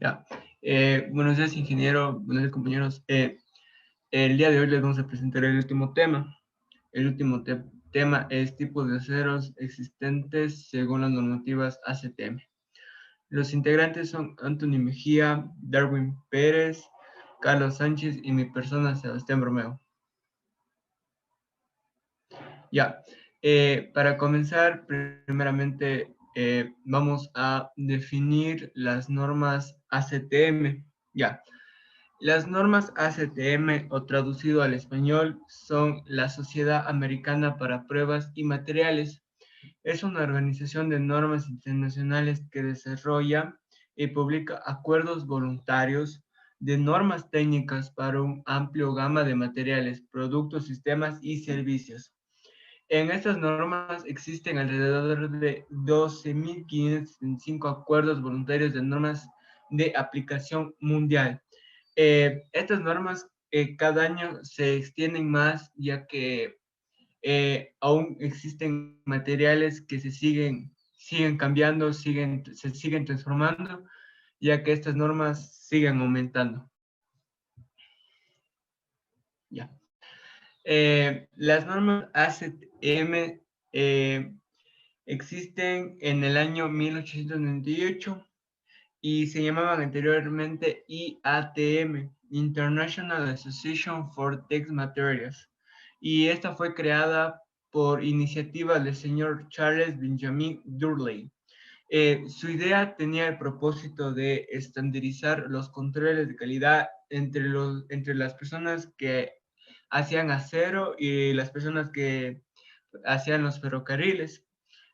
Ya. Buenos días, ingeniero. Buenos días, compañeros. El día de hoy les vamos a presentar el último tema. El último tema es tipos de aceros existentes según las normativas ACTM. Los integrantes son Anthony Mejía, Darwin Pérez, Carlos Sánchez y mi persona, Sebastián Bromeo. Ya. Para comenzar, primeramente vamos a definir las normas ACTM. Ya. Las normas ACTM, o traducido al español, son la Sociedad Americana para Pruebas y Materiales. Es una organización de normas internacionales que desarrolla y publica acuerdos voluntarios de normas técnicas para un amplio gama de materiales, productos, sistemas y servicios. En estas normas existen alrededor de 12.575 acuerdos voluntarios de normas de aplicación mundial. Estas normas cada año se extienden más, ya que aún existen materiales que siguen cambiando, se siguen transformando, ya que estas normas siguen aumentando. Ya. Las normas ACTM existen en el año 1898 y se llamaban anteriormente IATM, International Association for Text Materials, y esta fue creada por iniciativa del señor Charles Benjamin Durley. Su idea tenía el propósito de estandarizar los controles de calidad entre las personas que hacían acero y las personas que hacían los ferrocarriles.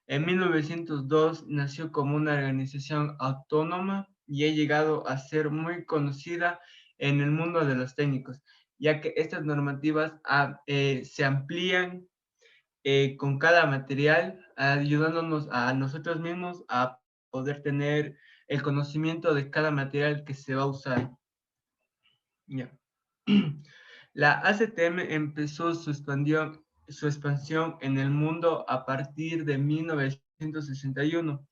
En 1902 nació como una organización autónoma y ha llegado a ser muy conocida en el mundo de los técnicos, ya que estas normativas se amplían con cada material, ayudándonos a nosotros mismos a poder tener el conocimiento de cada material que se va a usar. Ya. La ACTM empezó su expansión en el mundo a partir de 1961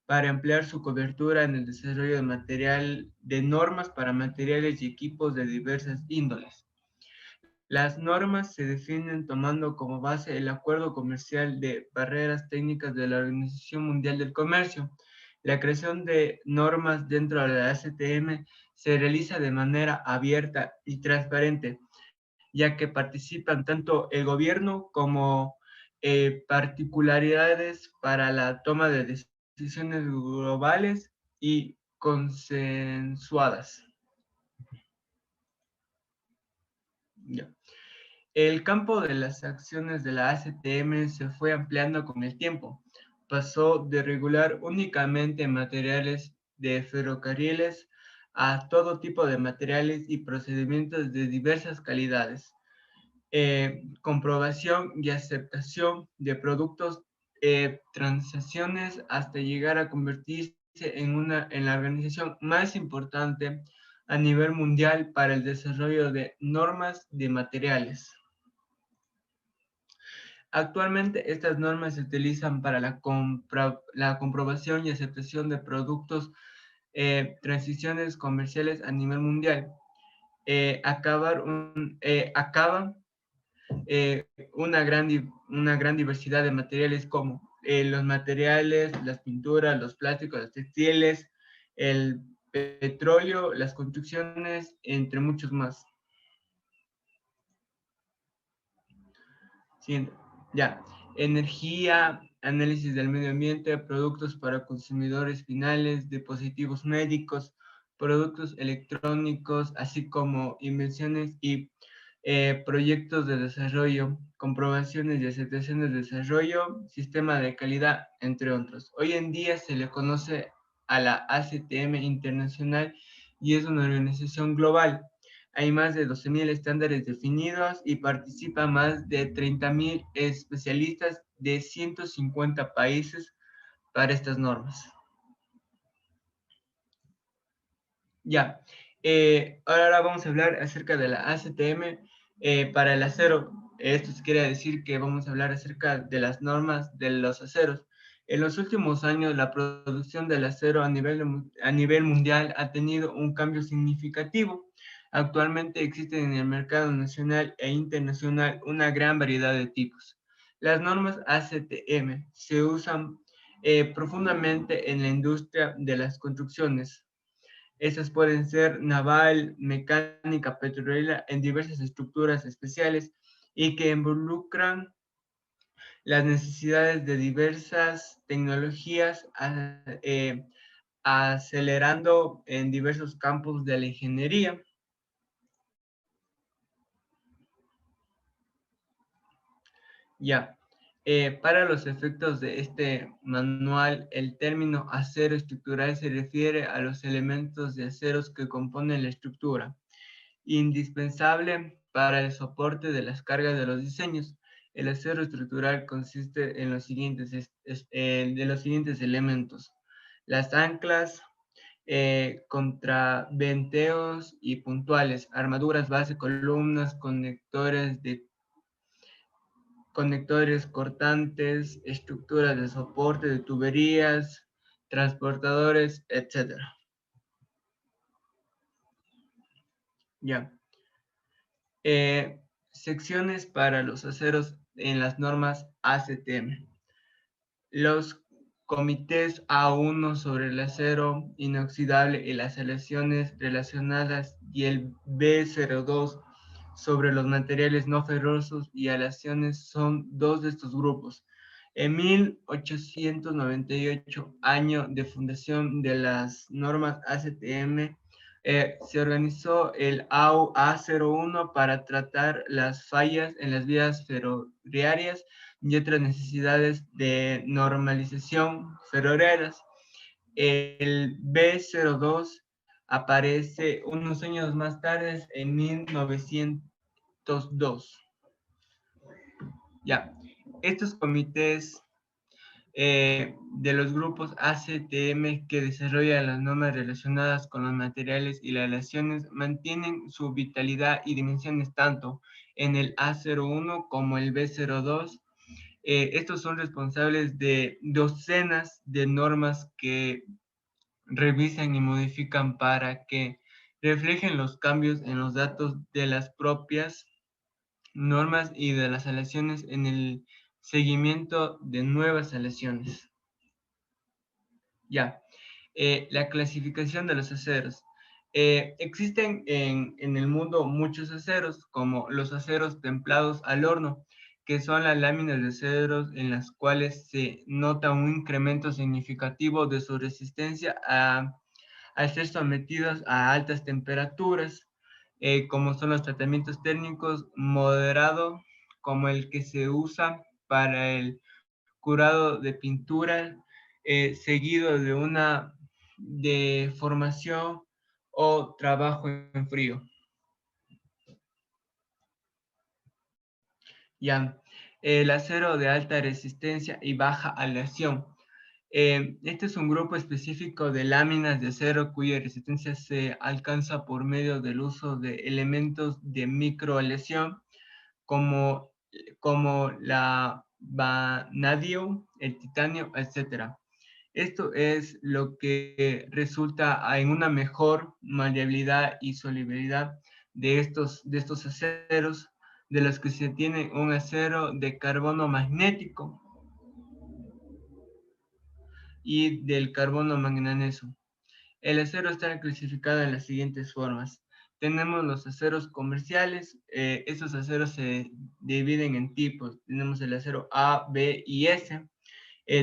para ampliar su cobertura en el desarrollo de normas para materiales y equipos de diversas índoles. Las normas se definen tomando como base el Acuerdo Comercial de Barreras Técnicas de la Organización Mundial del Comercio. La creación de normas dentro de la ACTM se realiza de manera abierta y transparente, ya que participan tanto el gobierno como particularidades para la toma de decisiones globales y consensuadas. Ya. El campo de las acciones de la ACTM se fue ampliando con el tiempo. Pasó de regular únicamente materiales de ferrocarriles a todo tipo de materiales y procedimientos de diversas calidades. Comprobación y aceptación de productos, transacciones, hasta llegar a convertirse en la organización más importante a nivel mundial para el desarrollo de normas de materiales. Actualmente estas normas se utilizan para la comprobación y aceptación de productos, transiciones comerciales a nivel mundial. Acaban una gran diversidad de materiales como los materiales, las pinturas, los plásticos, los textiles, el petróleo, las construcciones, entre muchos más. Siguiente. Ya. Energía, análisis del medio ambiente, productos para consumidores finales, dispositivos médicos, productos electrónicos, así como invenciones y proyectos de desarrollo, comprobaciones y aceptaciones de desarrollo, sistema de calidad, entre otros. Hoy en día se le conoce a la ACTM Internacional y es una organización global. Hay más de 12.000 estándares definidos y participan más de 30.000 especialistas de 150 países para estas normas. Ya, ahora vamos a hablar acerca de la ACTM para el acero. Esto quiere decir que vamos a hablar acerca de las normas de los aceros. En los últimos años, la producción del acero a nivel mundial ha tenido un cambio significativo. Actualmente existen en el mercado nacional e internacional una gran variedad de tipos. Las normas ACTM se usan profundamente en la industria de las construcciones. Estas pueden ser naval, mecánica, petrolera, en diversas estructuras especiales y que involucran las necesidades de diversas tecnologías, acelerando en diversos campos de la ingeniería. Ya, para los efectos de este manual, el término acero estructural se refiere a los elementos de aceros que componen la estructura, indispensable para el soporte de las cargas de los diseños. El acero estructural consiste en de los siguientes elementos: las anclas, contraventeos y puntuales, armaduras, base, columnas, conectores cortantes, estructuras de soporte de tuberías, transportadores, etcétera. Ya. Eh, Secciones para los aceros en las normas ACTM. Los comités A1 sobre el acero inoxidable y las aleaciones relacionadas y el B02 sobre los materiales no ferrosos y aleaciones son dos de estos grupos. En 1898, año de fundación de las normas ACTM, se organizó el AU A01 para tratar las fallas en las vías ferroviarias y otras necesidades de normalización ferroviarias. El B02 aparece unos años más tarde, en 1902. Ya, estos comités de los grupos ACTM que desarrollan las normas relacionadas con los materiales y las relaciones mantienen su vitalidad y dimensiones tanto en el A01 como el B02. Estos son responsables de docenas de normas que revisan y modifican para que reflejen los cambios en los datos de las propias normas y de las aleaciones en el seguimiento de nuevas aleaciones. Ya, la clasificación de los aceros. Existen en el mundo muchos aceros, como los aceros templados al horno, que son las láminas de aceros en las cuales se nota un incremento significativo de su resistencia al ser sometidos a altas temperaturas, como son los tratamientos térmicos moderados, como el que se usa para el curado de pintura, seguido de una deformación o trabajo en frío. Ya, el acero de alta resistencia y baja aleación. Este es un grupo específico de láminas de acero cuya resistencia se alcanza por medio del uso de elementos de microaleación como, como la vanadio, el titanio, etc. Esto es lo que resulta en una mejor maleabilidad y solubilidad de estos aceros, de los que se tiene un acero de carbono magnético y del carbono manganeso. El acero está clasificado en las siguientes formas. Tenemos los aceros comerciales. Esos aceros se dividen en tipos. Tenemos el acero A, B y S.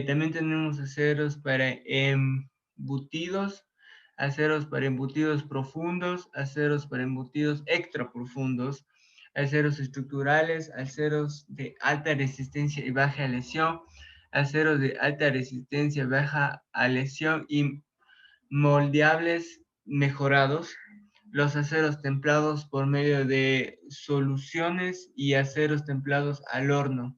También tenemos aceros para embutidos, aceros para embutidos profundos, aceros para embutidos extra profundos, aceros estructurales, aceros de alta resistencia y baja lesión, aceros de alta resistencia, baja lesión y moldeables mejorados, los aceros templados por medio de soluciones y aceros templados al horno.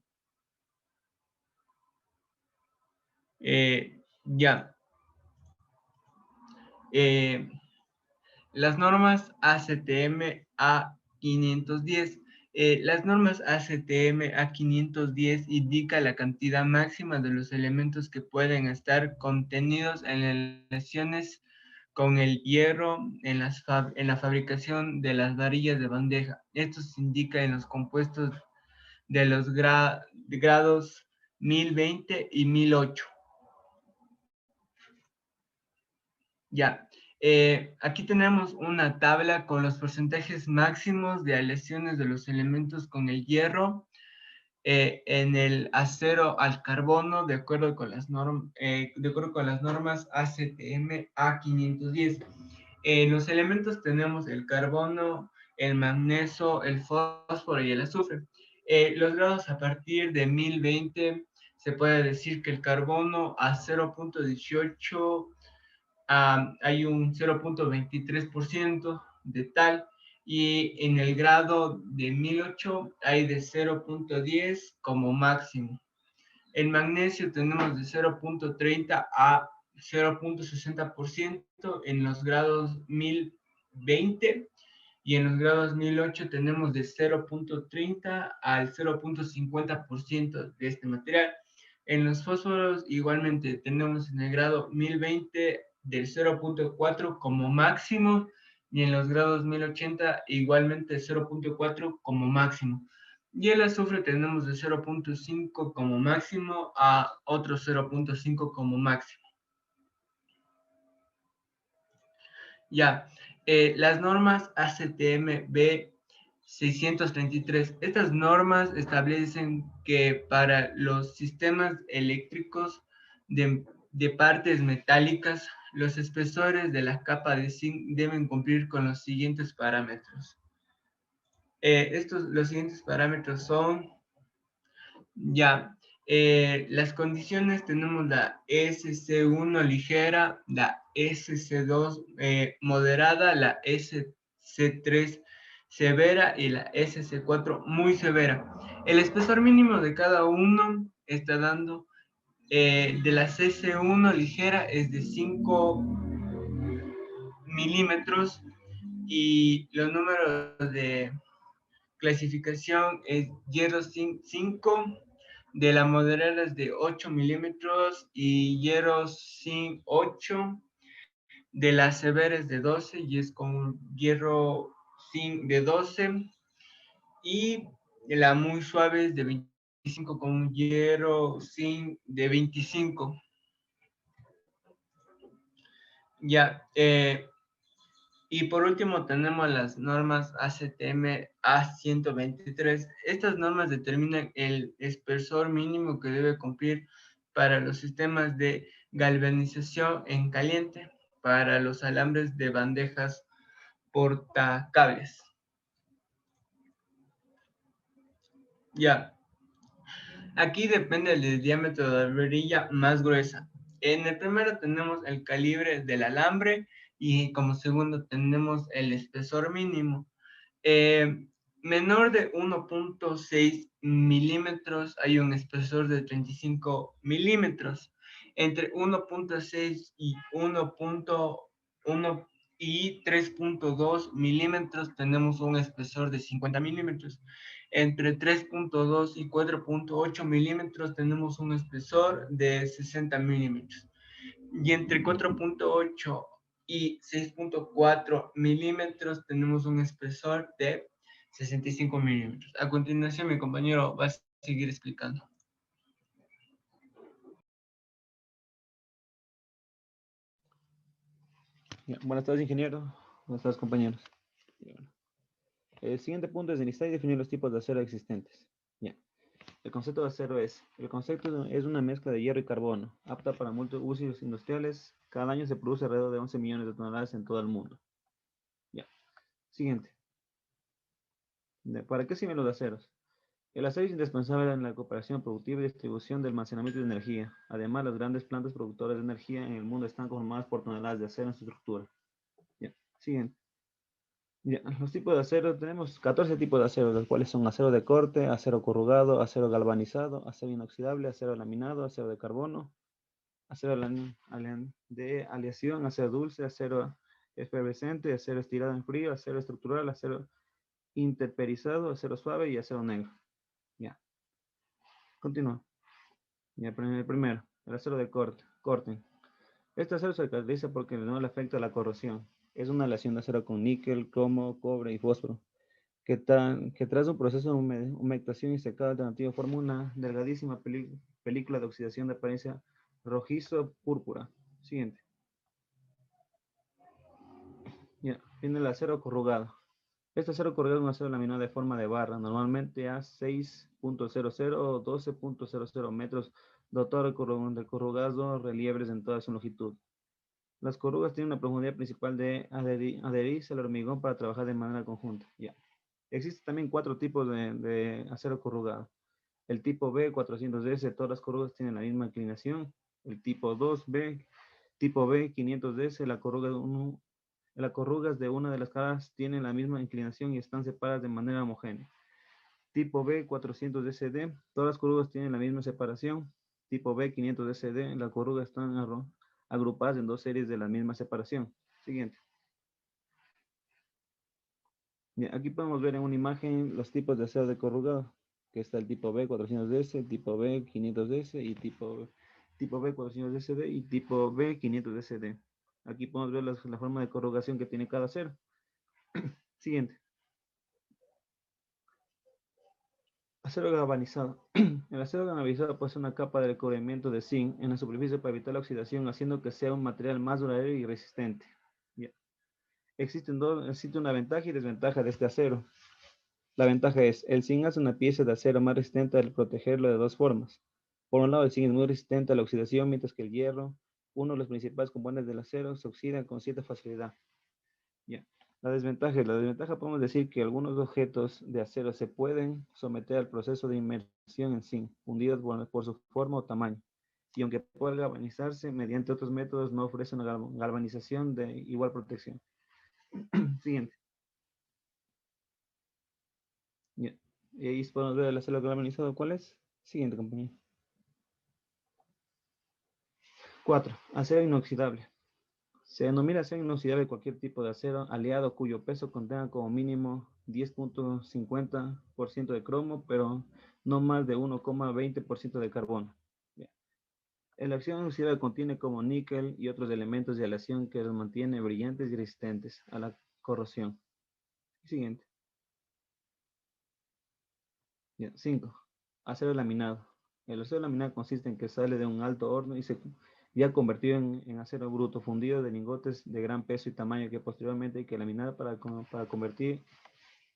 Ya. Las normas ACTM A510 Las normas ACTM A510 indican la cantidad máxima de los elementos que pueden estar contenidos en las relaciones con el hierro en la fabricación de las varillas de bandeja. Esto se indica en los compuestos de los grados 1020 y 1008. Ya, aquí tenemos una tabla con los porcentajes máximos de aleaciones de los elementos con el hierro en el acero al carbono de acuerdo con las, normas ACTM A510. Los elementos tenemos el carbono, el magnesio, el fósforo y el azufre. Los grados a partir de 1020 se puede decir que el carbono a 0.18 hay un 0.23% de tal, y en el grado de 1008 hay de 0.10 como máximo. El magnesio tenemos de 0.30 a 0.60% en los grados 1020, y en los grados 1008 tenemos de 0.30 al 0.50% de este material. En los fósforos igualmente tenemos en el grado 1020 del 0.4 como máximo, y en los grados 1080 igualmente 0.4 como máximo. Y el azufre tenemos de 0.5 como máximo a otro 0.5 como máximo. Ya, las normas ACTM B633. Estas normas establecen que para los sistemas eléctricos de partes metálicas, los espesores de la capa de zinc deben cumplir con los siguientes parámetros. Los siguientes parámetros son, ya, las condiciones tenemos la SC1 ligera, la SC2 moderada, la SC3 severa y la SC4 muy severa. El espesor mínimo de cada uno está dando, de la CC1 ligera es de 5 milímetros, y los números de clasificación es hierro 5, de la moderada es de 8 milímetros y hierro zinc 8, de la severa es de 12 y es con hierro zinc de 12, y de la muy suave es de 25 con hierro zinc de 25. Ya, y por último tenemos las normas ACTM A123. Estas normas determinan el espesor mínimo que debe cumplir para los sistemas de galvanización en caliente, para los alambres de bandejas portacables. Ya, aquí depende del diámetro de la varilla más gruesa. En el primero tenemos el calibre del alambre, y como segundo tenemos el espesor mínimo. Eh, Menor de 1.6 milímetros hay un espesor de 35 milímetros. Entre 1.6 y 1.1 y 3.2 milímetros tenemos un espesor de 50 milímetros. Entre 3.2 y 4.8 milímetros tenemos un espesor de 60 milímetros. Y entre 4.8 y 6.4 milímetros tenemos un espesor de 65 milímetros. A continuación, mi compañero va a seguir explicando. Ya, buenas tardes, ingeniero. Buenas tardes, compañeros. El siguiente punto es necesitar y definir los tipos de acero existentes. Ya. El concepto de acero es: el concepto es una mezcla de hierro y carbono, apta para múltiples usos industriales. Cada año se produce alrededor de 11 millones de toneladas en todo el mundo. Ya. Siguiente. ¿Para qué sirven los aceros? El acero es indispensable en la cooperación productiva y distribución del almacenamiento de energía. Además, las grandes plantas productoras de energía en el mundo están conformadas por toneladas de acero en su estructura. Ya. Siguiente. Ya, los tipos de acero, tenemos 14 tipos de acero, los cuales son acero de corte, acero corrugado, acero galvanizado, acero inoxidable, acero laminado, acero de carbono, acero de aleación, acero dulce, acero efervescente, acero estirado en frío, acero estructural, acero interperizado, acero suave y acero negro. Ya. Continúa. Ya, el primero, el acero de corte. Este acero se caracteriza porque no le afecta la corrosión. Es una aleación de acero con níquel, cromo, cobre y fósforo, que tras un proceso de humectación y secado alternativo forma una delgadísima película de oxidación de apariencia rojizo-púrpura. Siguiente. Ya, viene el acero corrugado. Este acero corrugado es un acero laminado de forma de barra, normalmente a 6.00 o 12.00 metros, dotado de corrugado relieves en toda su longitud. Las corrugas tienen una profundidad principal de adherirse al hormigón para trabajar de manera conjunta. Ya. Existen también 4 tipos de acero corrugado. El tipo B, 400S, todas las corrugas tienen la misma inclinación. El tipo 2B, tipo B, 500S, las corrugas de una de las caras tienen la misma inclinación y están separadas de manera homogénea. Tipo B, 400SD, todas las corrugas tienen la misma separación. Tipo B, 500SD, las corrugas están agrupadas en 2 series de la misma separación. Siguiente. Bien, aquí podemos ver en una imagen los tipos de acero de corrugado, que está el tipo B 400S, tipo B 500S y tipo B 400SD y tipo B 500SD. Aquí podemos ver la forma de corrugación que tiene cada acero. Siguiente. Acero galvanizado. El acero galvanizado posee una capa de recubrimiento de zinc en la superficie para evitar la oxidación, haciendo que sea un material más duradero y resistente. Bien. Existe una ventaja y desventaja de este acero. La ventaja es, el zinc hace una pieza de acero más resistente al protegerlo de 2 formas. Por un lado, el zinc es muy resistente a la oxidación, mientras que el hierro, uno de los principales componentes del acero, se oxida con cierta facilidad. Yeah. La desventaja podemos decir que algunos objetos de acero se pueden someter al proceso de inmersión en zinc, fundidos por su forma o tamaño. Y aunque pueda galvanizarse mediante otros métodos, no ofrece una galvanización de igual protección. Siguiente. Yeah. Y ahí podemos ver el acero galvanizado. ¿Cuál es? Siguiente, compañero. 4. Acero inoxidable. Se denomina acero inoxidable cualquier tipo de acero aliado cuyo peso contenga como mínimo 10.50% de cromo, pero no más de 1,20% de carbono. El acero inoxidable contiene como níquel y otros elementos de aleación que los mantiene brillantes y resistentes a la corrosión. Siguiente. 5. Acero laminado. El acero laminado consiste en que sale de un alto horno y se ya convertido en acero bruto, fundido de lingotes de gran peso y tamaño que posteriormente hay que laminar para convertir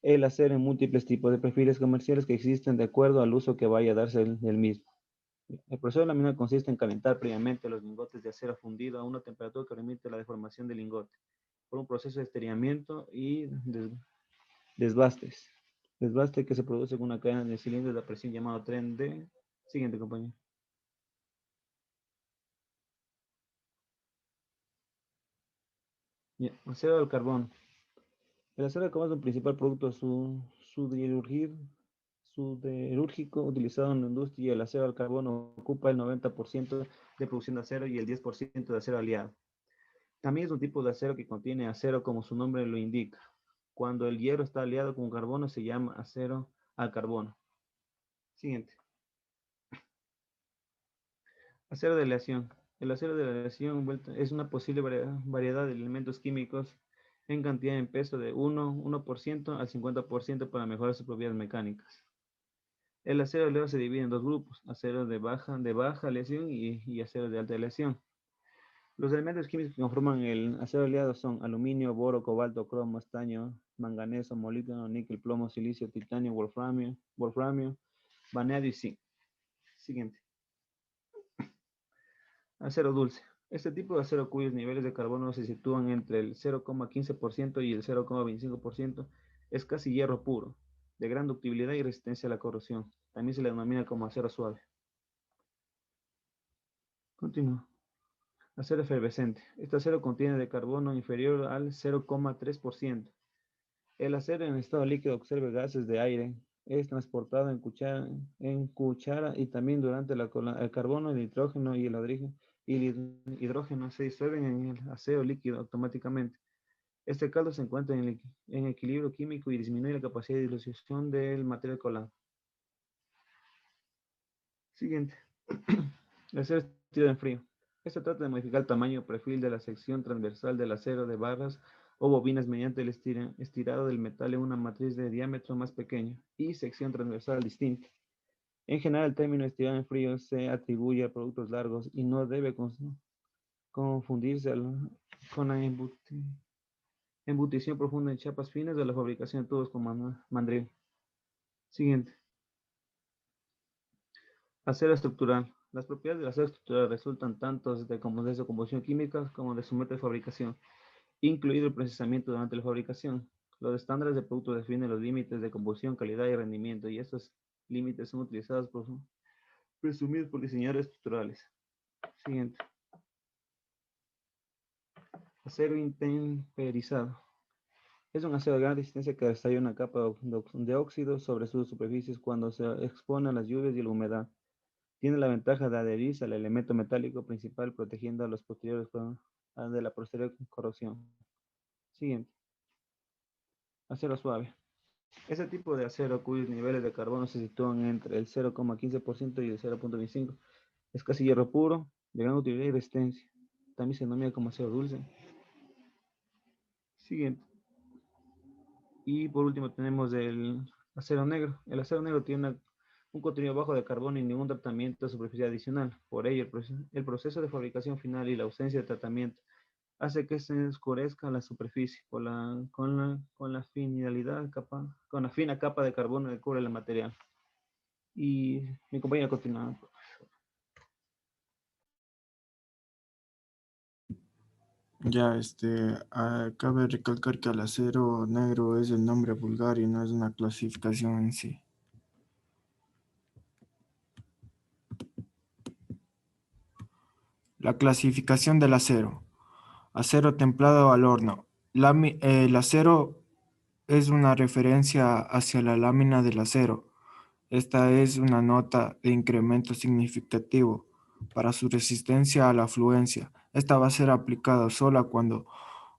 el acero en múltiples tipos de perfiles comerciales que existen de acuerdo al uso que vaya a darse del mismo. El proceso de laminado consiste en calentar previamente los lingotes de acero fundido a una temperatura que permite la deformación del lingote por un proceso de esteriamiento y desbastes. Desbaste que se produce con una cadena de cilindros de presión llamado tren de... Siguiente, compañero. Acero del carbón. El acero del carbón es un principal producto siderúrgico utilizado en la industria y el acero del carbono ocupa el 90% de producción de acero y el 10% de acero aliado. También es un tipo de acero que contiene acero como su nombre lo indica. Cuando el hierro está aliado con carbono se llama acero al carbono. Siguiente. Acero de aleación. El acero de aleación es una posible variedad de elementos químicos en cantidad en peso de 1% al 50% para mejorar sus propiedades mecánicas. El acero aleado se divide en 2 grupos, acero de baja aleación y acero de alta aleación. Los elementos químicos que conforman el acero aleado son aluminio, boro, cobalto, cromo, estaño, manganeso, molibdeno, níquel, plomo, silicio, titanio, wolframio, vanadio y zinc. Siguiente. Acero dulce. Este tipo de acero cuyos niveles de carbono se sitúan entre el 0,15% y el 0,25% es casi hierro puro, de gran ductibilidad y resistencia a la corrosión. También se le denomina como acero suave. Continúa. Acero efervescente. Este acero contiene de carbono inferior al 0,3%. El acero en estado líquido absorbe gases de aire. Es transportado en cuchara y también durante el carbono, el nitrógeno y el hidrógeno se disuelven en el acero líquido automáticamente. Este caldo se encuentra en equilibrio químico y disminuye la capacidad de disolución del material colado. Siguiente. El acero estirado en frío. Esto trata de modificar el tamaño o perfil de la sección transversal del acero de barras o bobinas mediante el estirado del metal en una matriz de diámetro más pequeño y sección transversal distinta. En general, el término estirado en frío se atribuye a productos largos y no debe confundirse con la embutición profunda en chapas finas de la fabricación de tubos con mandril. Siguiente. Acero estructural. Las propiedades del acero estructural resultan tanto de su composición química como de su método de fabricación, incluido el procesamiento durante la fabricación. Los estándares de producto definen los límites de composición, calidad y rendimiento, y estos límites son utilizados presumidos por diseñadores estructurales. Siguiente. Acero intemperizado. Es un acero de gran resistencia que desarrolla una capa de óxido sobre sus superficies cuando se expone a las lluvias y la humedad. Tiene la ventaja de adherirse al elemento metálico principal, protegiendo a los posteriores de la posterior corrosión. Siguiente. Acero suave. Ese tipo de acero cuyos niveles de carbono se sitúan entre el 0,15% y el 0,25%. Es casi hierro puro, de gran utilidad y resistencia. También se denomina como acero dulce. Siguiente. Y por último tenemos el acero negro. El acero negro tiene un contenido bajo de carbono y ningún tratamiento superficial adicional. Por ello, el proceso de fabricación final y la ausencia de tratamiento hace que se oscurezca la superficie con la fina capa de carbono que cubre el material. Y mi compañera continúa. Ya, cabe recalcar que el acero negro es el nombre vulgar y no es una clasificación en sí. La clasificación del acero. Acero templado al horno. El acero es una referencia hacia la lámina del acero. Esta es una nota de incremento significativo para su resistencia a la fluencia. Esta va a ser aplicada solo cuando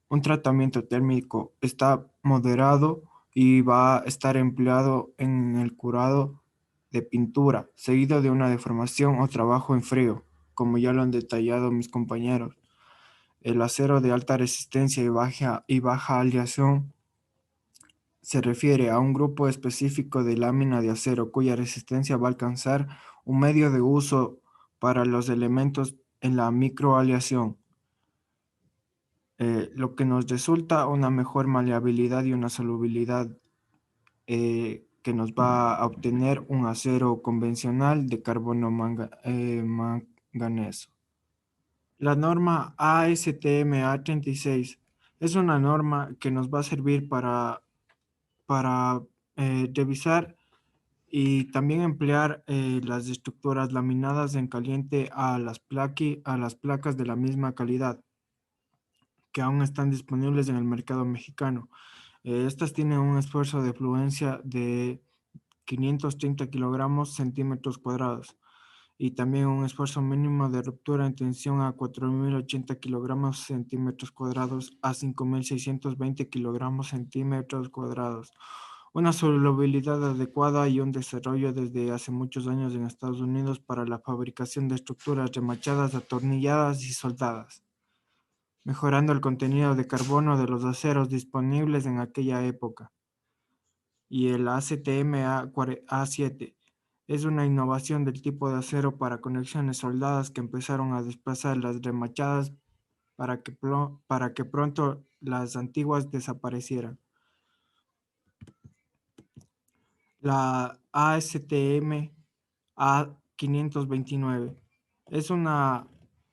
un tratamiento térmico está moderado y va a estar empleado en el curado de pintura, seguido de una deformación o trabajo en frío, como ya lo han detallado mis compañeros. El acero de alta resistencia y baja aleación se refiere a un grupo específico de lámina de acero cuya resistencia va a alcanzar un medio de uso para los elementos en la microaleación, lo que nos resulta una mejor maleabilidad y una solubilidad que nos va a obtener un acero convencional de carbono manganeso. La norma ASTM A36 es una norma que nos va a servir para revisar y también emplear las estructuras laminadas en caliente a las placas de la misma calidad que aún están disponibles en el mercado mexicano. Estas tienen un esfuerzo de fluencia de 530 kilogramos centímetros cuadrados y también un esfuerzo mínimo de ruptura en tensión a 4.080 kilogramos centímetros cuadrados a 5.620 kilogramos centímetros cuadrados. Una solubilidad adecuada y un desarrollo desde hace muchos años en Estados Unidos para la fabricación de estructuras remachadas, atornilladas y soldadas, mejorando el contenido de carbono de los aceros disponibles en aquella época. Y el ACTM A7 es una innovación del tipo de acero para conexiones soldadas que empezaron a desplazar las remachadas para que pronto las antiguas desaparecieran. La ASTM A529 es una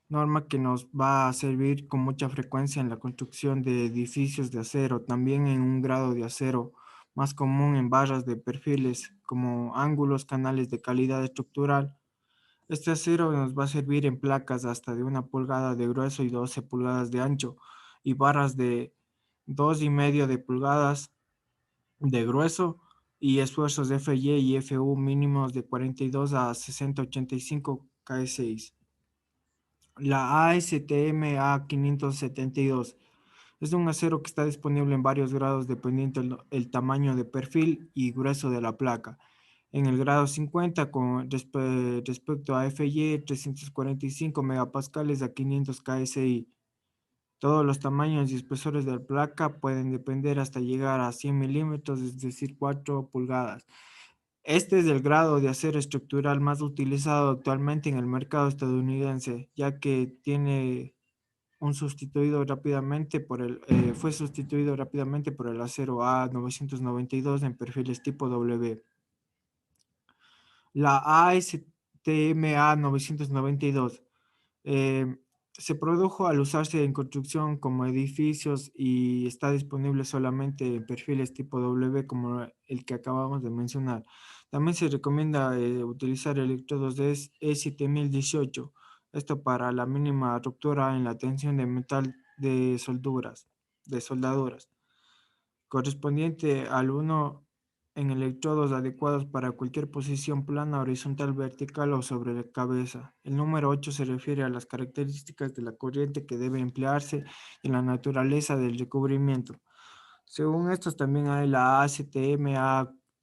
norma que nos va a servir con mucha frecuencia en la construcción de edificios de acero, también en un grado de acero más común en barras de perfiles como ángulos, canales de calidad estructural. Este acero nos va a servir en placas hasta de 1 pulgada de grueso y 12 pulgadas de ancho y barras de 2,5 de pulgadas de grueso y esfuerzos de FY y FU mínimos de 42 a 60-85 KS6. La ASTM A572 Es un acero que está disponible en varios grados dependiendo el tamaño de perfil y grueso de la placa. En el grado 50 con respecto a FY 345 megapascales a 500 KSI. Todos los tamaños y espesores de la placa pueden depender hasta llegar a 100 milímetros, es decir, 4 pulgadas. Este es el grado de acero estructural más utilizado actualmente en el mercado estadounidense, ya que fue sustituido rápidamente por el acero A992 en perfiles tipo W. La ASTM A992 eh, se produjo al usarse en construcción como edificios y está disponible solamente en perfiles tipo W como el que acabamos de mencionar. También se recomienda utilizar electrodos de E7018, esto para la mínima ruptura en la tensión de metal de soldaduras, correspondiente al 1 en electrodos adecuados para cualquier posición plana, horizontal, vertical o sobre la cabeza. El número 8 se refiere a las características de la corriente que debe emplearse y la naturaleza del recubrimiento. Según estos, también hay la ACTM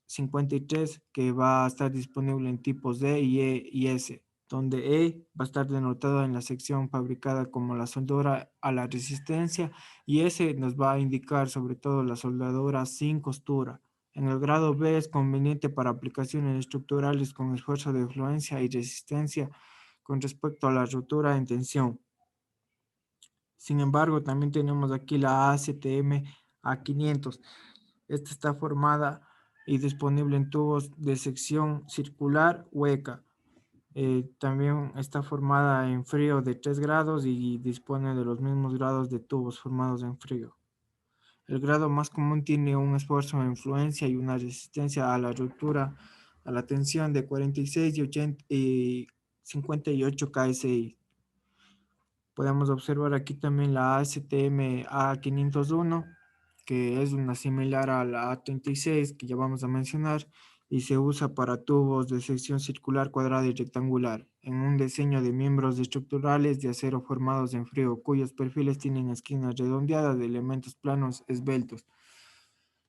A53 que va a estar disponible en tipos D y E y S, donde E va a estar denotado en la sección fabricada como la soldadura a la resistencia y S nos va a indicar sobre todo la soldadura sin costura. En el grado B es conveniente para aplicaciones estructurales con esfuerzo de influencia y resistencia con respecto a la rotura en tensión. Sin embargo, también tenemos aquí la ACTM A500. Esta está formada y disponible en tubos de sección circular hueca. También está formada en frío de 3 grados y dispone de los mismos grados de tubos formados en frío. El grado más común tiene un esfuerzo de influencia y una resistencia a la ruptura a la tensión de 46 y 80 y 58 KSI. Podemos observar aquí también la ASTM A501, que es una similar a la A36 que ya vamos a mencionar y se usa para tubos de sección circular, cuadrada y rectangular, en un diseño de miembros estructurales de acero formados en frío, cuyos perfiles tienen esquinas redondeadas de elementos planos esbeltos.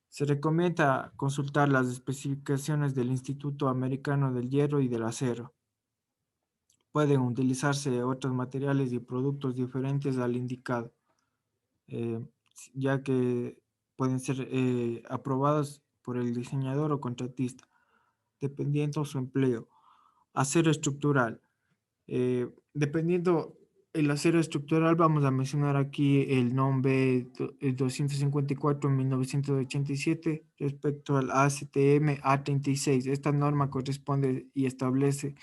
Se recomienda consultar las especificaciones del Instituto Americano del Hierro y del Acero. Pueden utilizarse otros materiales y productos diferentes al indicado, eh, ya que pueden ser aprobados por el diseñador o contratista, dependiendo su empleo. Acero estructural. Dependiendo el acero estructural, vamos a mencionar aquí el nombre 254 en 1987 respecto al ACTM A36. Esta norma corresponde y establece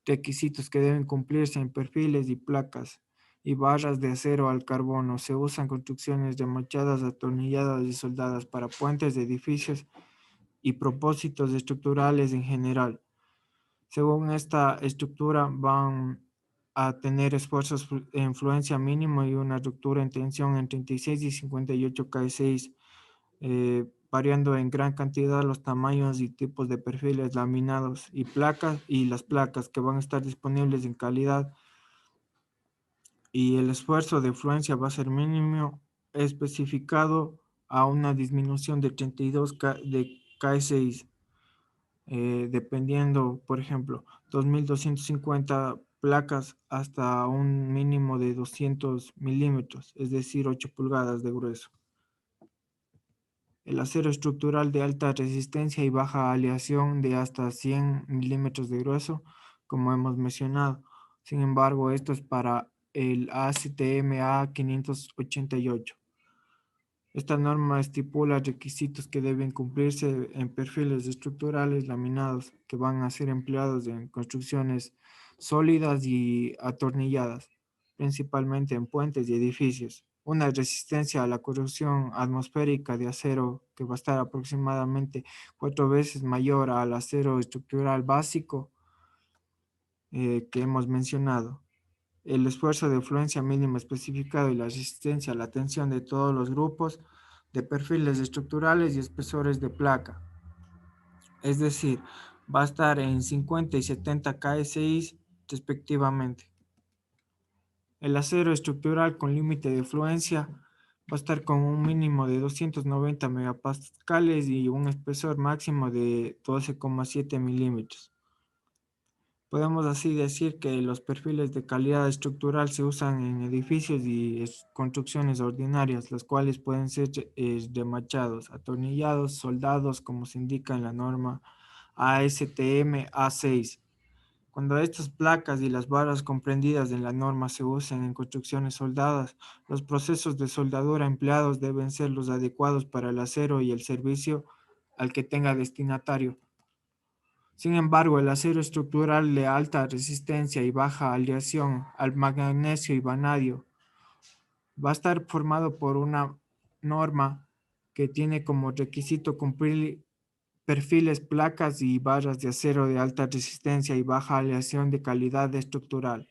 requisitos que deben cumplirse en perfiles y placas y barras de acero al carbono. Se usan construcciones remachadas, atornilladas y soldadas para puentes de edificios y propósitos estructurales en general. Según esta estructura, van a tener esfuerzos de influencia mínimo y una ruptura en tensión en 36 y 58 KSI, variando en gran cantidad los tamaños y tipos de perfiles laminados y placas y las placas que van a estar disponibles en calidad, y el esfuerzo de influencia va a ser mínimo especificado a una disminución de 32 de KSI. Dependiendo, por ejemplo, 2250 placas hasta un mínimo de 200 milímetros, es decir, 8 pulgadas de grueso. El acero estructural de alta resistencia y baja aleación de hasta 100 milímetros de grueso, como hemos mencionado. Sin embargo, esto es para el ACTM A588. Esta norma estipula requisitos que deben cumplirse en perfiles estructurales laminados que van a ser empleados en construcciones sólidas y atornilladas, principalmente en puentes y edificios. Una resistencia a la corrosión atmosférica de acero que va a estar aproximadamente 4 veces mayor al acero estructural básico que hemos mencionado. El esfuerzo de influencia mínimo especificado y la resistencia a la tensión de todos los grupos de perfiles estructurales y espesores de placa. Es decir, va a estar en 50 y 70 KSI respectivamente. El acero estructural con límite de influencia va a estar con un mínimo de 290 megapascales y un espesor máximo de 12,7 milímetros. Podemos así decir que los perfiles de calidad estructural se usan en edificios y construcciones ordinarias, los cuales pueden ser remachados, atornillados, soldados, como se indica en la norma ASTM A6. Cuando estas placas y las barras comprendidas en la norma se usan en construcciones soldadas, los procesos de soldadura empleados deben ser los adecuados para el acero y el servicio al que tenga destinatario. Sin embargo, el acero estructural de alta resistencia y baja aleación al magnesio y vanadio va a estar formado por una norma que tiene como requisito cumplir perfiles, placas y barras de acero de alta resistencia y baja aleación de calidad estructural.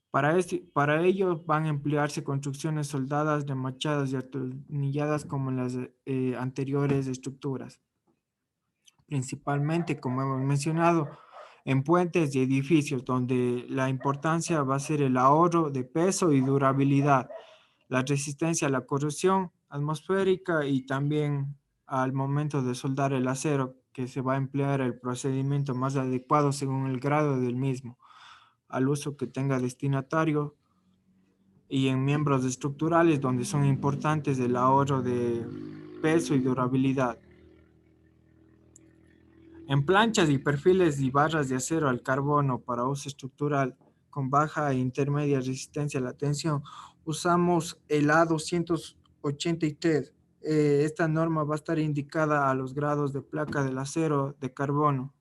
Para ello van a emplearse construcciones soldadas, remachadas y atornilladas como en las anteriores estructuras. Principalmente, como hemos mencionado, en puentes y edificios, donde la importancia va a ser el ahorro de peso y durabilidad, la resistencia a la corrosión atmosférica y también al momento de soldar el acero, que se va a emplear el procedimiento más adecuado según el grado del mismo, al uso que tenga destinatario, y en miembros estructurales, donde son importantes el ahorro de peso y durabilidad. En planchas y perfiles y barras de acero al carbono para uso estructural con baja e intermedia resistencia a la tensión, usamos el A283. Esta norma va a estar indicada a los grados de placa del acero de carbono,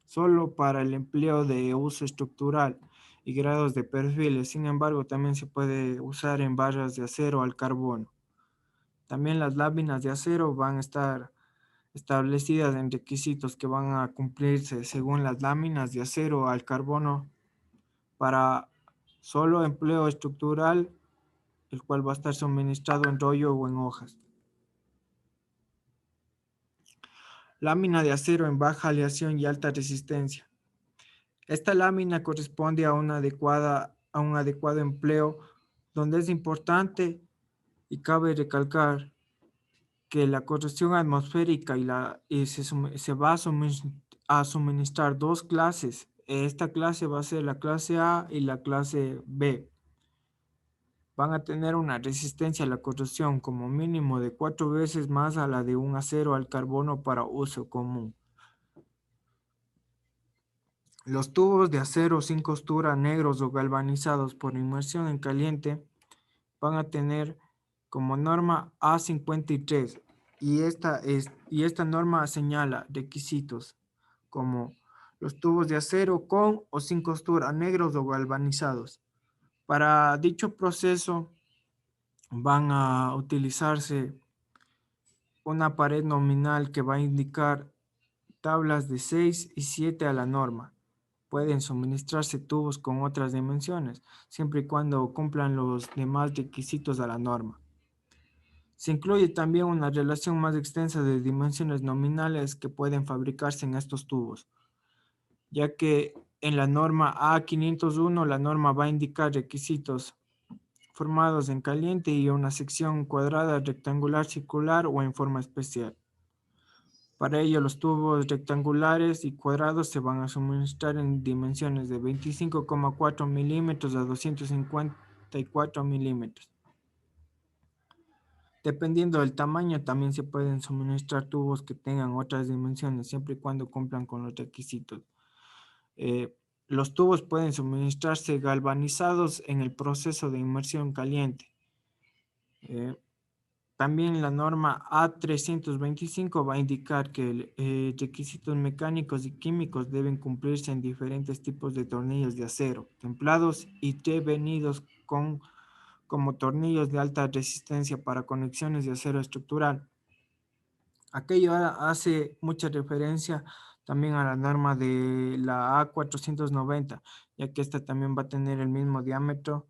solo para el empleo de uso estructural y grados de perfiles. Sin embargo, también se puede usar en barras de acero al carbono. También las láminas de acero van a estar establecidas en requisitos que van a cumplirse según las láminas de acero al carbono para solo empleo estructural, el cual va a estar suministrado en rollo o en hojas. Lámina de acero en baja aleación y alta resistencia. Esta lámina corresponde a un adecuado empleo, donde es importante y cabe recalcar que la corrosión atmosférica se va a suministrar dos clases. Esta clase va a ser la clase A y la clase B. Van a tener una resistencia a la corrosión como mínimo de 4 veces más a la de un acero al carbono para uso común. Los tubos de acero sin costura negros o galvanizados por inmersión en caliente van a tener como norma A53 y esta norma señala requisitos como los tubos de acero con o sin costura, negros o galvanizados. Para dicho proceso van a utilizarse una pared nominal que va a indicar tablas de 6 y 7 a la norma. Pueden suministrarse tubos con otras dimensiones, siempre y cuando cumplan los demás requisitos a la norma. Se incluye también una relación más extensa de dimensiones nominales que pueden fabricarse en estos tubos, ya que en la norma A501 la norma va a indicar requisitos formados en caliente y una sección cuadrada, rectangular, circular o en forma especial. Para ello, los tubos rectangulares y cuadrados se van a suministrar en dimensiones de 25,4 milímetros a 254 milímetros. Dependiendo del tamaño, también se pueden suministrar tubos que tengan otras dimensiones, siempre y cuando cumplan con los requisitos. Los tubos pueden suministrarse galvanizados en el proceso de inmersión caliente. También la norma A325 va a indicar que requisitos mecánicos y químicos deben cumplirse en diferentes tipos de tornillos de acero, templados y devenidos como tornillos de alta resistencia para conexiones de acero estructural. Aquello hace mucha referencia también a la norma de la A490, ya que esta también va a tener el mismo diámetro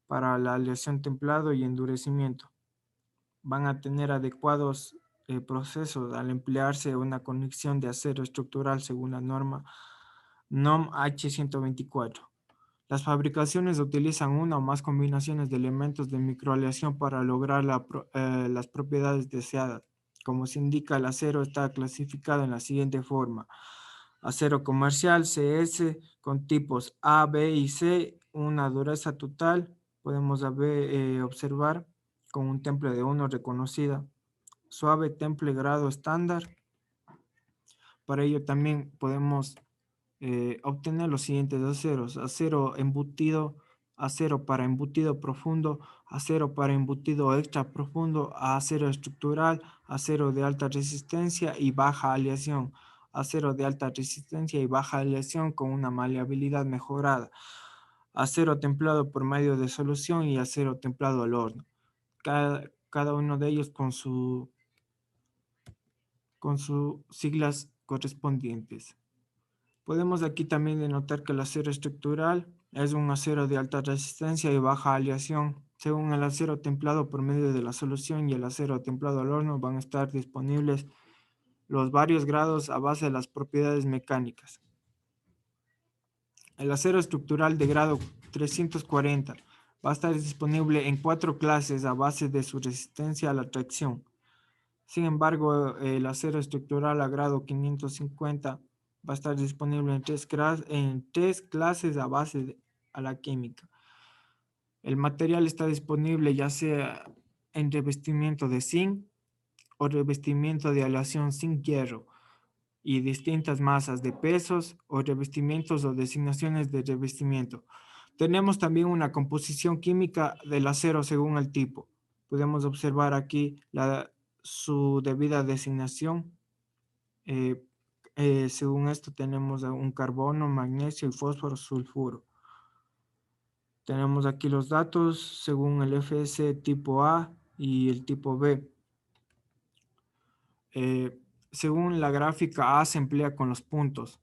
para la aleación templado y endurecimiento. Van a tener adecuados procesos al emplearse una conexión de acero estructural según la norma NOM H124. Las fabricaciones utilizan una o más combinaciones de elementos de microaleación para lograr las propiedades deseadas. Como se indica, el acero está clasificado en la siguiente forma: acero comercial CS con tipos A, B y C, una dureza total, podemos observar con un temple de 1 reconocida, suave, temple, grado estándar. Para ello también podemos obtener los siguientes aceros: acero embutido, acero para embutido profundo, acero para embutido extra profundo, acero estructural, acero de alta resistencia y baja aleación, acero de alta resistencia y baja aleación con una maleabilidad mejorada, acero templado por medio de solución y acero templado al horno. Cada uno de ellos con sus siglas correspondientes. Podemos aquí también denotar que el acero estructural es un acero de alta resistencia y baja aleación. Según el acero templado por medio de la solución y el acero templado al horno, van a estar disponibles los varios grados a base de las propiedades mecánicas. El acero estructural de grado 340 va a estar disponible en 4 clases a base de su resistencia a la tracción. Sin embargo, el acero estructural a grado 550 va a estar disponible en tres clases a base a la química. El material está disponible ya sea en revestimiento de zinc o revestimiento de aleación zinc-hierro y distintas masas de pesos o revestimientos o designaciones de revestimiento. Tenemos también una composición química del acero según el tipo. Podemos observar aquí su debida designación. Según esto tenemos un carbono, magnesio y fósforo, sulfuro. Tenemos aquí los datos según el FS tipo A y el tipo B. Según la gráfica, A se emplea con los puntos.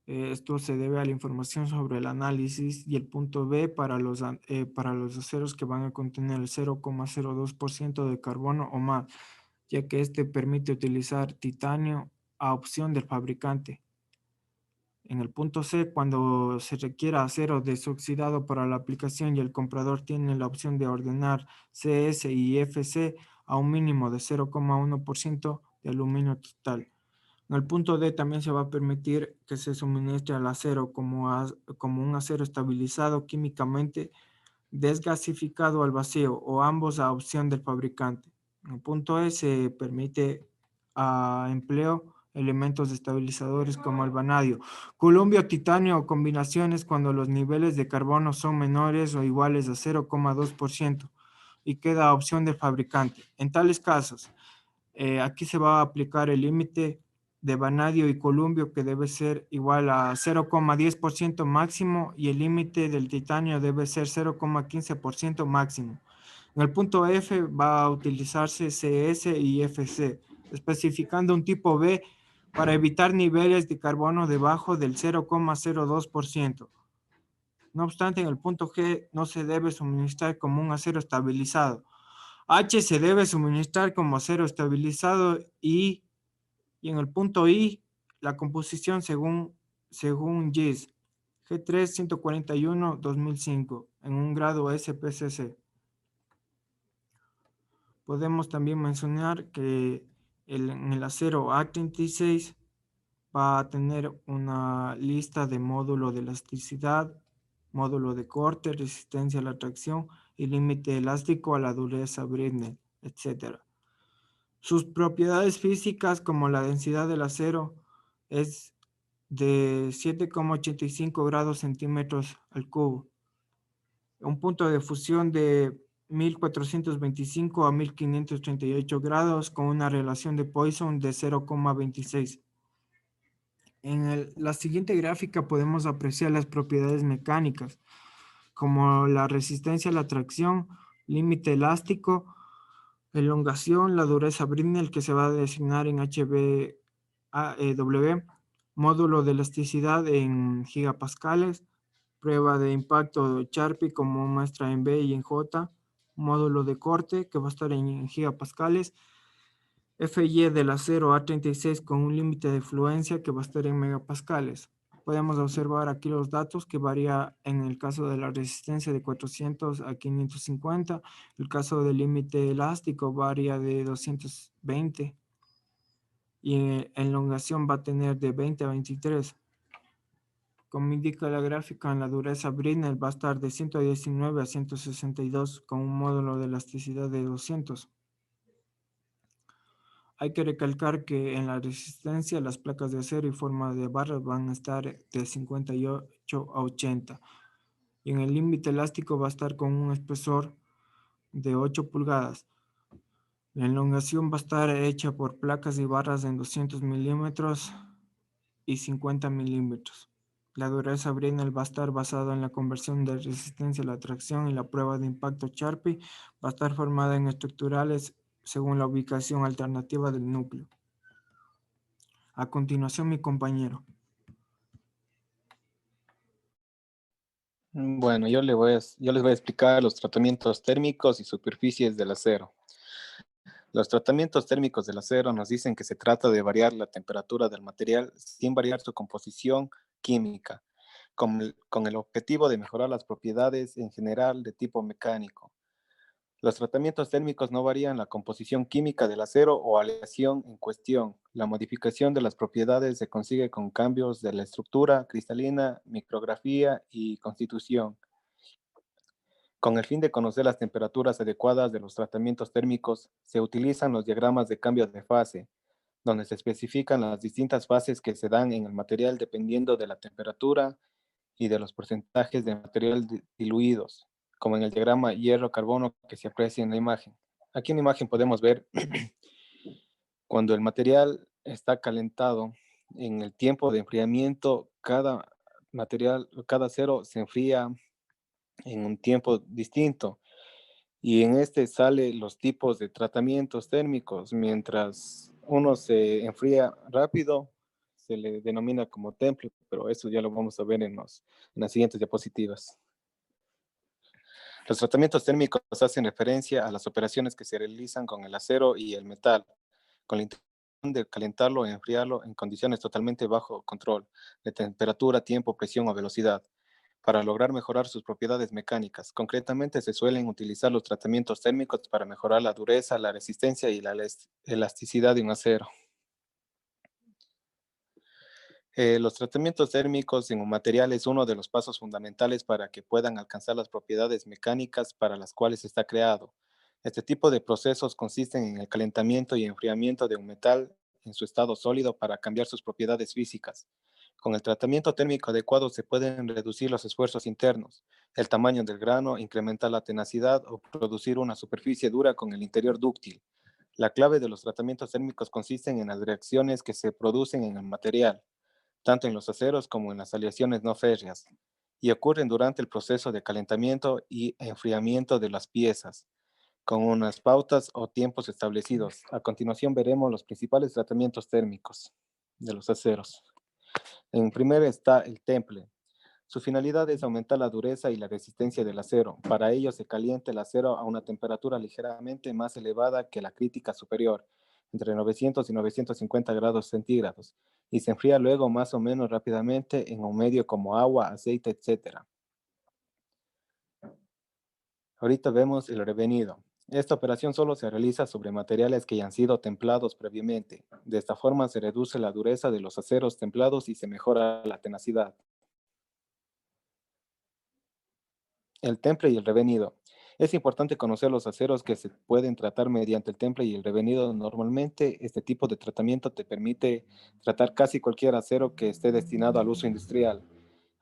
Esto se debe a la información sobre el análisis, y el punto B para los aceros que van a contener el 0,02% de carbono o más, ya que este permite utilizar titanio a opción del fabricante. En el punto C, cuando se requiera acero desoxidado para la aplicación y el comprador tiene la opción de ordenar CS y FC a un mínimo de 0,1% de aluminio total. En el punto D también se va a permitir que se suministre al acero como un acero estabilizado químicamente, desgasificado al vacío o ambos a opción del fabricante. En el punto E se permite empleo elementos estabilizadores como el vanadio, columbio, titanio o combinaciones cuando los niveles de carbono son menores o iguales a 0,2% y queda a opción del fabricante. En tales casos, aquí se va a aplicar el límite de vanadio y columbio, que debe ser igual a 0,10% máximo, y el límite del titanio debe ser 0,15% máximo. En el punto F va a utilizarse CS y FC, especificando un tipo B para evitar niveles de carbono debajo del 0,02%. No obstante, en el punto G no se debe suministrar como un acero estabilizado. H se debe suministrar como acero estabilizado y en el punto I, la composición según GIS, G3 141 2005, en un grado SPCC. Podemos también mencionar que en el acero A36 va a tener una lista de módulo de elasticidad, módulo de corte, resistencia a la tracción y límite elástico a la dureza Britnell, etc. Sus propiedades físicas, como la densidad del acero, es de 7,85 grados centímetros al cubo. Un punto de fusión de 1425 a 1538 grados con una relación de Poisson de 0,26. En la siguiente gráfica podemos apreciar las propiedades mecánicas, como la resistencia a la tracción, límite elástico, elongación, la dureza Britnell, que se va a designar en HBW, módulo de elasticidad en gigapascales, prueba de impacto Charpy como muestra en B y en J, módulo de corte que va a estar en gigapascales, FY del acero A36 con un límite de fluencia que va a estar en megapascales. Podemos observar aquí los datos que varía en el caso de la resistencia de 400 a 550. El caso del límite elástico varía de 220 y en elongación va a tener de 20 a 23. Como indica la gráfica, en la dureza Britnell va a estar de 119 a 162 con un módulo de elasticidad de 200. Hay que recalcar que en la resistencia las placas de acero y forma de barras van a estar de 58 a 80. Y en el límite elástico va a estar con un espesor de 8 pulgadas. La elongación va a estar hecha por placas y barras en 200 milímetros y 50 milímetros. La dureza Brinell va a estar basada en la conversión de resistencia a la tracción y la prueba de impacto Charpy va a estar formada en estructurales según la ubicación alternativa del núcleo. A continuación, mi compañero. Bueno, yo les voy a explicar los tratamientos térmicos y superficies del acero. Los tratamientos térmicos del acero nos dicen que se trata de variar la temperatura del material sin variar su composición química, con el objetivo de mejorar las propiedades en general de tipo mecánico. Los tratamientos térmicos no varían la composición química del acero o aleación en cuestión. La modificación de las propiedades se consigue con cambios de la estructura cristalina, micrografía y constitución. Con el fin de conocer las temperaturas adecuadas de los tratamientos térmicos, se utilizan los diagramas de cambio de fase, donde se especifican las distintas fases que se dan en el material dependiendo de la temperatura y de los porcentajes de material diluidos, como en el diagrama hierro-carbono que se aprecia en la imagen. Aquí en la imagen podemos ver cuando el material está calentado, en el tiempo de enfriamiento, cada acero se enfría en un tiempo distinto. Y en este sale los tipos de tratamientos térmicos. Mientras uno se enfría rápido, se le denomina como temple, pero eso ya lo vamos a ver en las siguientes diapositivas. Los tratamientos térmicos hacen referencia a las operaciones que se realizan con el acero y el metal, con la intención de calentarlo y enfriarlo en condiciones totalmente bajo control de temperatura, tiempo, presión o velocidad, para lograr mejorar sus propiedades mecánicas. Concretamente, se suelen utilizar los tratamientos térmicos para mejorar la dureza, la resistencia y la elasticidad de un acero. Los tratamientos térmicos en un material es uno de los pasos fundamentales para que puedan alcanzar las propiedades mecánicas para las cuales está creado. Este tipo de procesos consisten en el calentamiento y enfriamiento de un metal en su estado sólido para cambiar sus propiedades físicas. Con el tratamiento térmico adecuado se pueden reducir los esfuerzos internos, el tamaño del grano, incrementar la tenacidad o producir una superficie dura con el interior dúctil. La clave de los tratamientos térmicos consisten en las reacciones que se producen en el material, tanto en los aceros como en las aleaciones no férreas, y ocurren durante el proceso de calentamiento y enfriamiento de las piezas, con unas pautas o tiempos establecidos. A continuación veremos los principales tratamientos térmicos de los aceros. En primer está el temple. Su finalidad es aumentar la dureza y la resistencia del acero. Para ello se calienta el acero a una temperatura ligeramente más elevada que la crítica superior, entre 900 y 950 grados centígrados, y se enfría luego más o menos rápidamente en un medio como agua, aceite, etc. Ahorita vemos el revenido. Esta operación solo se realiza sobre materiales que ya han sido templados previamente. De esta forma se reduce la dureza de los aceros templados y se mejora la tenacidad. El temple y el revenido. Es importante conocer los aceros que se pueden tratar mediante el temple y el revenido. Normalmente, este tipo de tratamiento te permite tratar casi cualquier acero que esté destinado al uso industrial.